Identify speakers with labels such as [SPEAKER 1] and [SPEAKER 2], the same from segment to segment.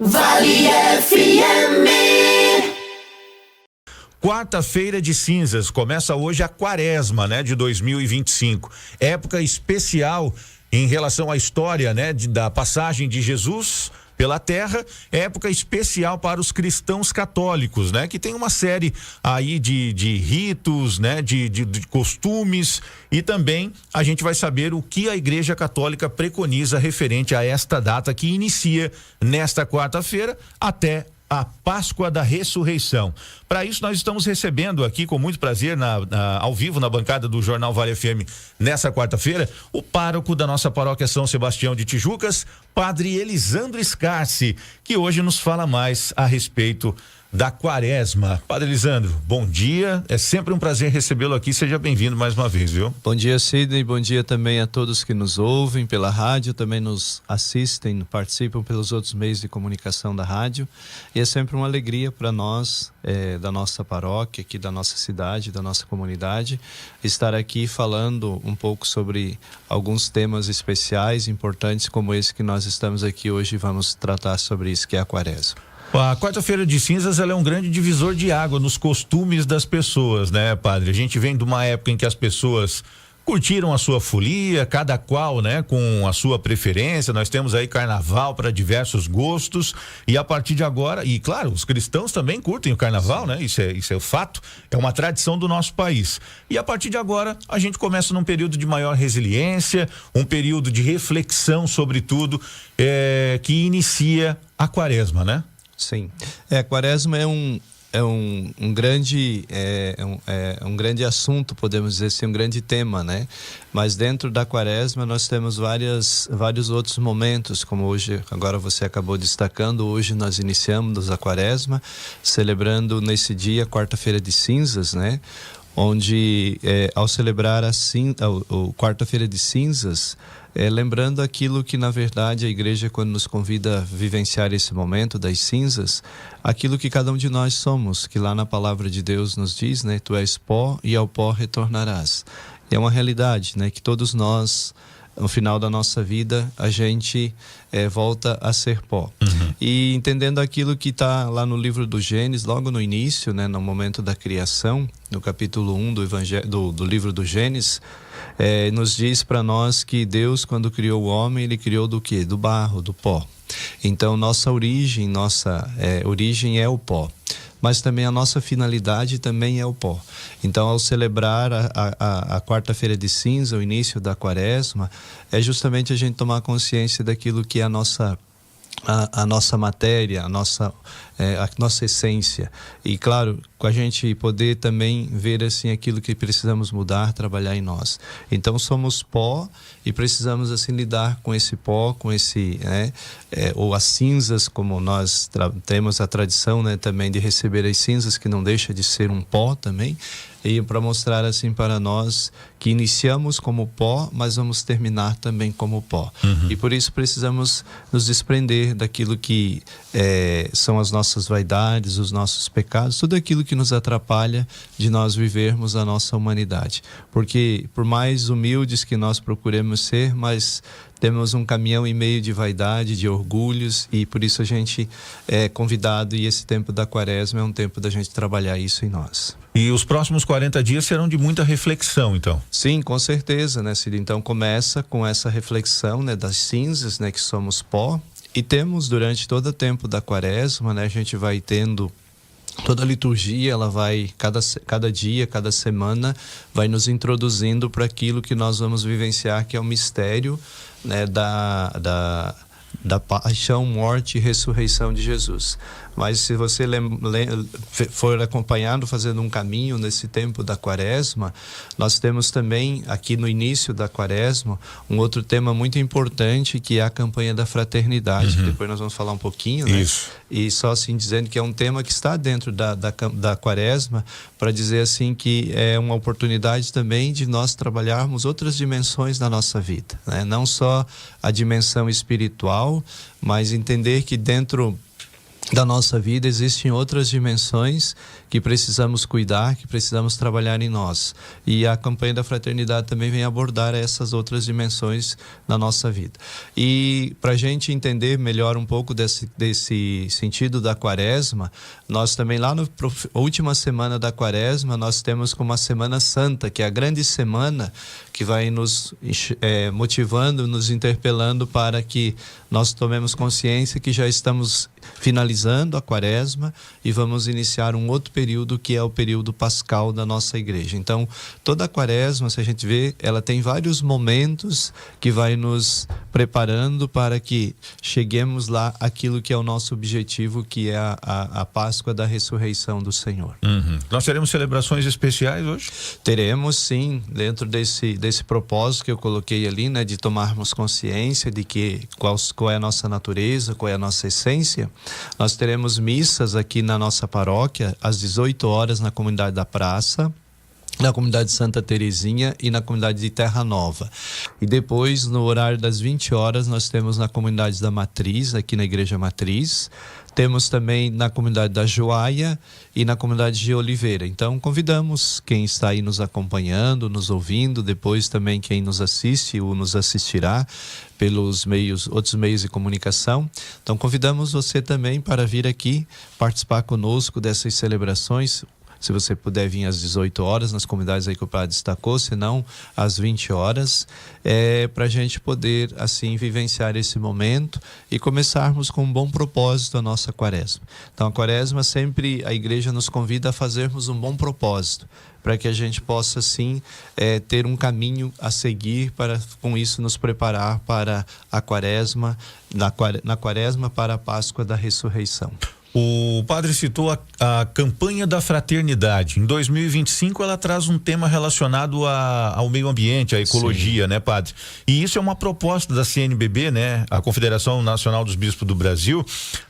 [SPEAKER 1] Vale FM.
[SPEAKER 2] Quarta-feira de cinzas, começa hoje a quaresma, de 2025. Época especial em relação à história, da passagem de Jesus pela terra, época especial para os cristãos católicos, que tem uma série aí de ritos, de costumes, e também a gente vai saber o que a Igreja Católica preconiza referente a esta data que inicia nesta quarta-feira até a Páscoa da Ressurreição. Para isso, nós estamos recebendo aqui com muito prazer, ao vivo, na bancada do Jornal Vale FM, nessa quarta-feira, o pároco da nossa paróquia São Sebastião de Tijucas, Padre Elisandro Scarsi, que hoje nos fala mais a respeito da quaresma. Padre Elisandro, bom dia, é sempre um prazer recebê-lo aqui, seja bem-vindo mais uma vez, viu?
[SPEAKER 3] Bom dia, Sidney, bom dia também a todos que nos ouvem pela rádio, também nos assistem, participam pelos outros meios de comunicação da rádio, e é sempre uma alegria para nós, da nossa paróquia, aqui da nossa cidade, da nossa comunidade, estar aqui falando um pouco sobre alguns temas especiais, importantes, como esse que nós estamos aqui hoje e vamos tratar sobre isso, que é a quaresma.
[SPEAKER 2] A quarta-feira de cinzas, ela é um grande divisor de água nos costumes das pessoas, padre? A gente vem de uma época em que as pessoas curtiram a sua folia, cada qual, com a sua preferência. Nós temos aí carnaval para diversos gostos, e a partir de agora, e claro, os cristãos também curtem o carnaval, Isso é o fato, é uma tradição do nosso país. E a partir de agora, a gente começa num período de maior resiliência, um período de reflexão sobre tudo, que inicia a quaresma,
[SPEAKER 3] Sim, a quaresma é um grande assunto, podemos dizer assim, um grande tema, Mas dentro da quaresma nós temos vários outros momentos, como hoje, agora você acabou destacando, hoje nós iniciamos a quaresma, celebrando nesse dia, quarta-feira de cinzas, onde ao celebrar a quarta-feira de cinzas, lembrando aquilo que na verdade a igreja, quando nos convida a vivenciar esse momento das cinzas, aquilo que cada um de nós somos, que lá na palavra de Deus nos diz, Tu és pó e ao pó retornarás. E é uma realidade, que todos nós, no final da nossa vida, a gente volta a ser pó.
[SPEAKER 2] Uhum.
[SPEAKER 3] E entendendo aquilo que está lá no livro do Gênesis, logo no início, no momento da criação, no capítulo 1 do livro do Gênesis, nos diz para nós que Deus, quando criou o homem, Ele criou do quê? Do barro, do pó. Então, nossa origem é o pó. Mas também a nossa finalidade também é o pó. Então, ao celebrar a quarta-feira de cinza, o início da quaresma, é justamente a gente tomar consciência daquilo que é a nossa matéria, a nossa essência. E claro, com a gente poder também ver assim aquilo que precisamos mudar, trabalhar em nós. Então somos pó e precisamos assim lidar com esse pó, com esse, ou as cinzas, como nós temos a tradição, também de receber as cinzas, que não deixa de ser um pó também. E para mostrar assim para nós que iniciamos como pó, mas vamos terminar também como pó.
[SPEAKER 2] Uhum.
[SPEAKER 3] E por isso precisamos nos desprender daquilo que são as nossas vaidades, os nossos pecados, tudo aquilo que nos atrapalha de nós vivermos a nossa humanidade. Porque por mais humildes que nós procuremos ser, mas temos um caminhão e meio de vaidade, de orgulhos, e por isso a gente é convidado, e esse tempo da quaresma é um tempo da gente trabalhar isso em nós.
[SPEAKER 2] E os próximos 40 dias serão de muita reflexão, então?
[SPEAKER 3] Sim, com certeza, Cid? Então começa com essa reflexão, das cinzas, que somos pó, e temos durante todo o tempo da quaresma, a gente vai tendo toda a liturgia, ela vai, cada dia, cada semana, vai nos introduzindo para aquilo que nós vamos vivenciar, que é o mistério, da paixão, morte e ressurreição de Jesus. Mas se você for acompanhando, fazendo um caminho nesse tempo da quaresma, nós temos também aqui no início da quaresma um outro tema muito importante, que é a campanha da fraternidade.
[SPEAKER 2] Uhum.
[SPEAKER 3] Depois nós vamos falar um pouquinho,
[SPEAKER 2] Isso.
[SPEAKER 3] E só assim dizendo que é um tema que está dentro da quaresma, para dizer assim que é uma oportunidade também de nós trabalharmos outras dimensões da nossa vida, Não só a dimensão espiritual, mas entender que dentro da nossa vida existem outras dimensões que precisamos cuidar, que precisamos trabalhar em nós. E a campanha da fraternidade também vem abordar essas outras dimensões na nossa vida. E para a gente entender melhor um pouco desse sentido da quaresma, nós também lá na última semana da quaresma, nós temos como a Semana Santa, que é a grande semana que vai nos motivando, nos interpelando para que nós tomemos consciência que já estamos finalizando a quaresma e vamos iniciar um outro período que é o período pascal da nossa igreja. Então, toda a quaresma, se a gente vê, ela tem vários momentos que vai nos preparando para que cheguemos lá aquilo que é o nosso objetivo, que é a Páscoa da ressurreição do Senhor.
[SPEAKER 2] Nós teremos celebrações especiais hoje?
[SPEAKER 3] Teremos, sim, dentro desse propósito que eu coloquei ali, né, de tomarmos consciência de que qual é a nossa natureza, qual é a nossa essência. Nós teremos missas aqui na nossa paróquia às 18 horas na comunidade da Praça, na comunidade de Santa Terezinha e na comunidade de Terra Nova. E depois, no horário das 20 horas, nós temos na comunidade da Matriz, aqui na Igreja Matriz. Temos também na comunidade da Joaia e na comunidade de Oliveira. Então, convidamos quem está aí nos acompanhando, nos ouvindo, depois também quem nos assiste ou nos assistirá pelos outros meios de comunicação. Então, convidamos você também para vir aqui participar conosco dessas celebrações. Se você puder vir às 18 horas, nas comunidades aí que o padre destacou, se não, às 20 horas, para a gente poder, assim, vivenciar esse momento e começarmos com um bom propósito a nossa quaresma. Então, a quaresma sempre, a igreja nos convida a fazermos um bom propósito, para que a gente possa, sim, ter um caminho a seguir para, com isso, nos preparar para a quaresma, na quaresma para a Páscoa da ressurreição.
[SPEAKER 2] O padre citou a campanha da fraternidade. Em 2025 ela traz um tema relacionado ao meio ambiente, à ecologia, sim, né, padre? E isso é uma proposta da CNBB, né, a Confederação Nacional dos Bispos do Brasil,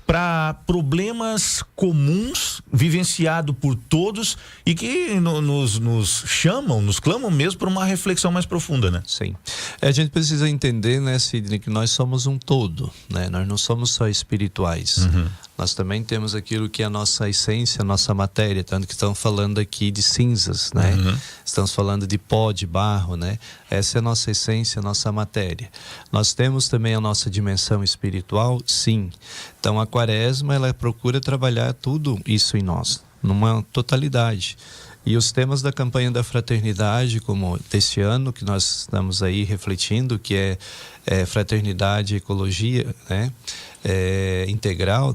[SPEAKER 2] para problemas comuns vivenciado por todos e que nos chamam, nos clamam mesmo por uma reflexão mais profunda, né?
[SPEAKER 3] Sim. A gente precisa entender, né, Sidney, que nós somos um todo, né? Nós não somos só espirituais. Nós também temos aquilo que é a nossa essência, a nossa matéria, tanto que estamos falando aqui de cinzas, né? Estamos falando de pó, de barro, né? Essa é a nossa essência, a nossa matéria. Nós temos também a nossa dimensão espiritual, sim. Então a quaresma, ela procura trabalhar tudo isso em nós, numa totalidade. E os temas da campanha da fraternidade, como deste ano, que nós estamos aí refletindo, que é fraternidade e ecologia, né? Integral.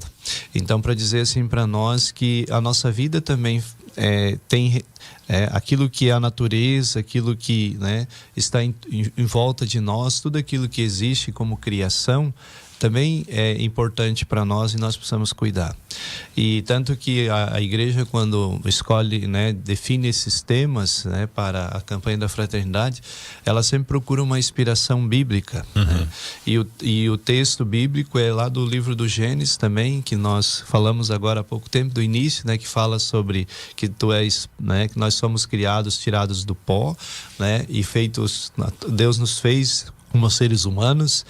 [SPEAKER 3] Então, para dizer assim para nós que a nossa vida também tem aquilo que é a natureza, aquilo que, né, está em volta de nós, tudo aquilo que existe como criação, também é importante para nós e nós precisamos cuidar. E tanto que a igreja, quando escolhe, né, define esses temas, né, para a campanha da fraternidade, ela sempre procura uma inspiração bíblica, né? E o texto bíblico é lá do livro do Gênesis também, que nós falamos agora há pouco tempo, do início, né, que fala sobre que né, que nós somos criados, tirados do pó, né, e feitos, Deus nos fez como seres humanos,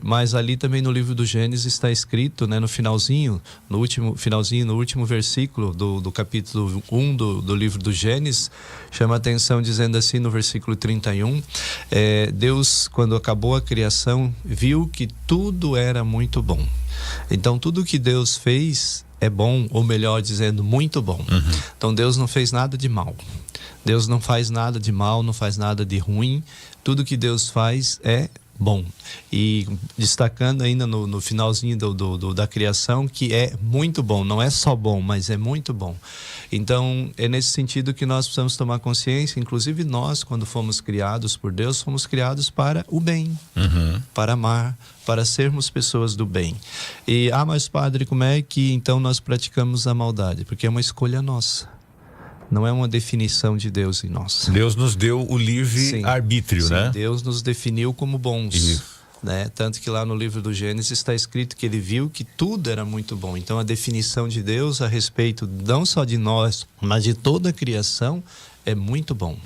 [SPEAKER 3] mas ali também no livro do Gênesis está escrito, né, no último versículo do capítulo 1 do livro do Gênesis, chama a atenção dizendo assim no versículo 31, Deus, quando acabou a criação, viu que tudo era muito bom. Então tudo que Deus fez é bom, ou melhor dizendo, muito bom. Então Deus não fez nada de mal. Deus não faz nada de mal, não faz nada de ruim. Tudo que Deus faz é bom. E destacando ainda no finalzinho da criação, que é muito bom. Não é só bom, mas é muito bom. Então, é nesse sentido que nós precisamos tomar consciência. Inclusive nós, quando fomos criados por Deus, fomos criados para o bem, para amar, para sermos pessoas do bem. Mas padre, como é que então nós praticamos a maldade? Porque é uma escolha nossa. Não é uma definição de Deus em nós.
[SPEAKER 2] Deus nos deu o livre arbítrio, né?
[SPEAKER 3] Deus nos definiu como bons. Né? Tanto que lá no livro do Gênesis está escrito que ele viu que tudo era muito bom. Então a definição de Deus a respeito não só de nós, mas de toda a criação é muito bom.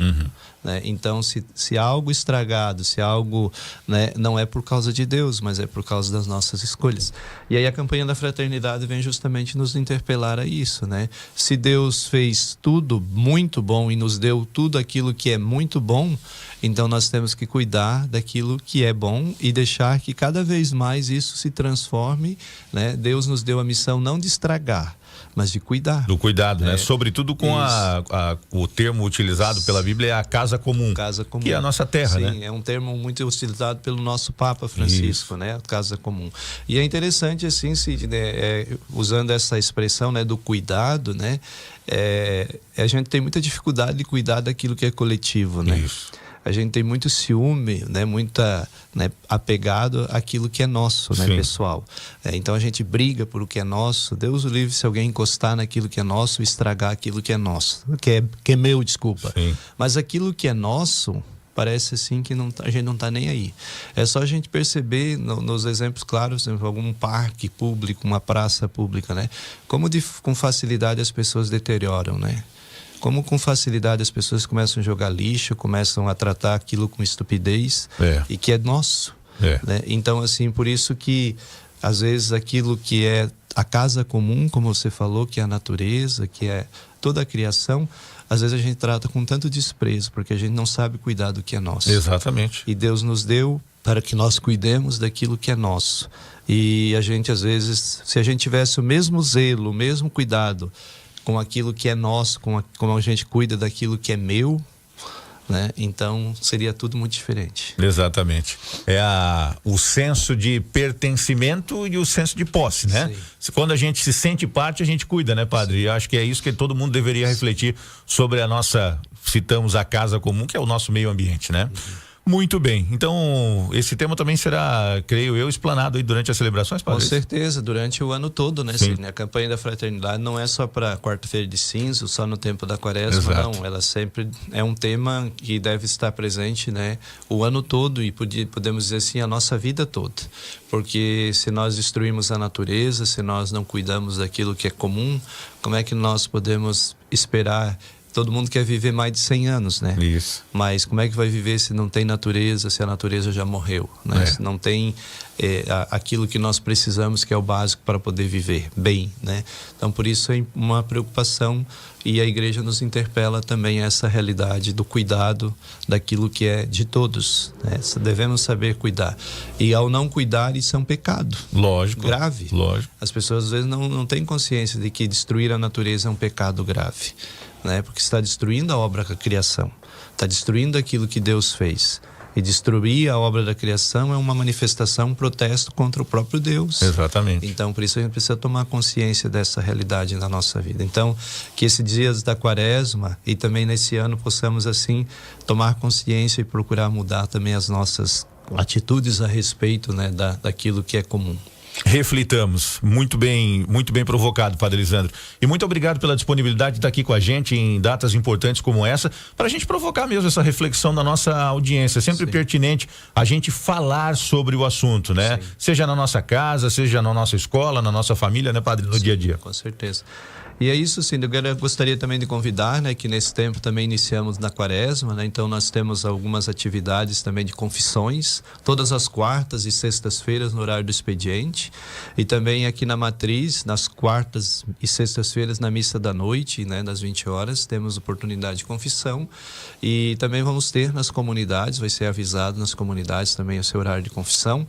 [SPEAKER 3] Né? Então, se algo estragado, se algo, né, não é por causa de Deus, mas é por causa das nossas escolhas. E aí a campanha da fraternidade vem justamente nos interpelar a isso, né? Se Deus fez tudo muito bom e nos deu tudo aquilo que é muito bom, então nós temos que cuidar daquilo que é bom e deixar que cada vez mais isso se transforme, né? Deus nos deu a missão não de estragar, mas de cuidar. Do
[SPEAKER 2] cuidado, né? Sobretudo com o termo utilizado pela Bíblia é a casa comum.
[SPEAKER 3] Casa comum.
[SPEAKER 2] Que é a nossa terra, né?
[SPEAKER 3] Sim, é um termo muito utilizado pelo nosso Papa Francisco, né? A casa comum. E é interessante, assim, usando essa expressão, né, do cuidado, né? A gente tem muita dificuldade de cuidar daquilo que é coletivo, né? Isso. A gente tem muito ciúme, né? Apegado àquilo que é nosso, né, pessoal. Então a gente briga por o que é nosso. Deus o livre se alguém encostar naquilo que é nosso e estragar aquilo que é nosso, que é meu, desculpa. Sim. Mas aquilo que é nosso, parece assim que a gente não está nem aí. É só a gente perceber nos exemplos claros, algum parque público, uma praça pública, né? Como com facilidade as pessoas deterioram, né? Como com facilidade as pessoas começam a jogar lixo, começam a tratar aquilo com estupidez e que é nosso. Né? Então, assim, por isso que às vezes aquilo que é a casa comum, como você falou, que é a natureza, que é toda a criação, às vezes a gente trata com tanto desprezo, porque a gente não sabe cuidar do que é nosso.
[SPEAKER 2] Exatamente.
[SPEAKER 3] E Deus nos deu para que nós cuidemos daquilo que é nosso. E a gente, às vezes, se a gente tivesse o mesmo zelo, o mesmo cuidado com aquilo que é nosso, como a gente cuida daquilo que é meu, né? Então seria tudo muito diferente.
[SPEAKER 2] Exatamente. O senso de pertencimento e o senso de posse, né? Sim. Quando a gente se sente parte, a gente cuida, né, padre? E acho que é isso que todo mundo deveria refletir sobre a nossa, citamos a casa comum, que é o nosso meio ambiente, né? Muito bem, então esse tema também será, creio eu, explanado aí durante as celebrações, padre?
[SPEAKER 3] Com certeza, durante o ano todo, né? Sim. A campanha da fraternidade não é só para quarta-feira de cinza, só no tempo da quaresma. Exato. Não, ela sempre é um tema que deve estar presente, né? O ano todo e podemos dizer assim, a nossa vida toda, porque se nós destruímos a natureza, se nós não cuidamos daquilo que é comum, como é que nós podemos esperar? Todo mundo quer viver mais de 100 anos, né? Isso. Mas como é que vai viver se não tem natureza, se a natureza já morreu, né? Se não tem aquilo que nós precisamos, que é o básico para poder viver bem, né? Então, por isso é uma preocupação e a igreja nos interpela também a essa realidade do cuidado daquilo que é de todos, né? Devemos saber cuidar. E ao não cuidar, isso é um pecado.
[SPEAKER 2] Lógico.
[SPEAKER 3] Grave.
[SPEAKER 2] Lógico.
[SPEAKER 3] As pessoas às vezes não têm consciência de que destruir a natureza é um pecado grave, né? Porque está destruindo a obra da criação, está destruindo aquilo que Deus fez. E destruir a obra da criação é uma manifestação, um protesto contra o próprio Deus.
[SPEAKER 2] Exatamente.
[SPEAKER 3] Então, por isso a gente precisa tomar consciência dessa realidade na nossa vida. Então, que esses dias da quaresma e também nesse ano possamos assim tomar consciência e procurar mudar também as nossas atitudes a respeito, né, daquilo que é comum.
[SPEAKER 2] Reflitamos. Muito bem provocado, padre Lisandro. E muito obrigado pela disponibilidade de estar aqui com a gente em datas importantes como essa, para a gente provocar mesmo essa reflexão da nossa audiência. É sempre pertinente a gente falar sobre o assunto, né? Sim. Seja na nossa casa, seja na nossa escola, na nossa família, né, padre, no dia a dia.
[SPEAKER 3] Com certeza. E é isso, sim. Eu gostaria também de convidar, né, que nesse tempo também iniciamos na quaresma, né? Então nós temos algumas atividades também de confissões, todas as quartas e sextas-feiras no horário do expediente, e também aqui na Matriz, nas quartas e sextas-feiras na missa da noite, né, das 20 horas, temos oportunidade de confissão, e também vamos ter nas comunidades, vai ser avisado nas comunidades também o seu horário de confissão.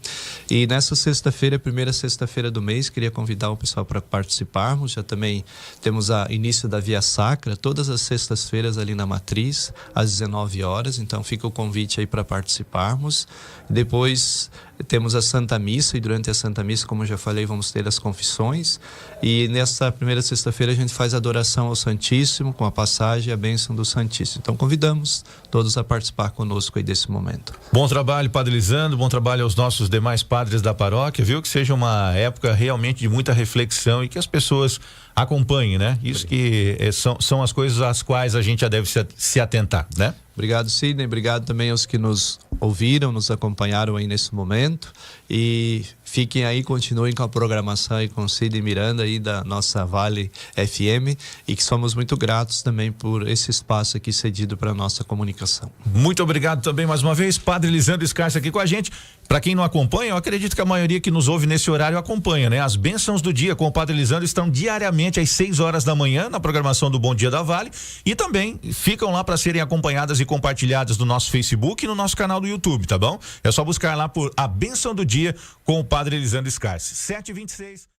[SPEAKER 3] E nessa sexta-feira, primeira sexta-feira do mês, queria convidar o pessoal para participarmos. Já também temos o início da Via Sacra, todas as sextas-feiras ali na Matriz, às 19 horas. Então fica o convite aí para participarmos. Depois temos a Santa Missa, e durante a Santa Missa, como eu já falei, vamos ter as confissões. E nessa primeira sexta-feira a gente faz a adoração ao Santíssimo, com a passagem e a bênção do Santíssimo. Então convidamos todos a participar conosco aí desse momento.
[SPEAKER 2] Bom trabalho, padre Lisandro, bom trabalho aos nossos demais padres da paróquia, viu? Que seja uma época realmente de muita reflexão e que as pessoas acompanhem, né? Isso que são as coisas às quais a gente já deve se atentar, né?
[SPEAKER 3] Obrigado, Sidney. Obrigado também aos que nos ouviram, nos acompanharam aí nesse momento. E fiquem aí, continuem com a programação aí com o Cid Miranda aí da nossa Vale FM, e que somos muito gratos também por esse espaço aqui cedido para nossa comunicação.
[SPEAKER 2] Muito obrigado também mais uma vez, Padre Lisandro Escarce aqui com a gente. Para quem não acompanha, eu acredito que a maioria que nos ouve nesse horário acompanha, né? As bênçãos do dia com o Padre Lisandro estão diariamente às 6 horas da manhã na programação do Bom Dia da Vale, e também ficam lá para serem acompanhadas e compartilhadas no nosso Facebook e no nosso canal do YouTube, tá bom? É só buscar lá por A Bênção do Dia com o Padre Lisandro Escarce. 7h26.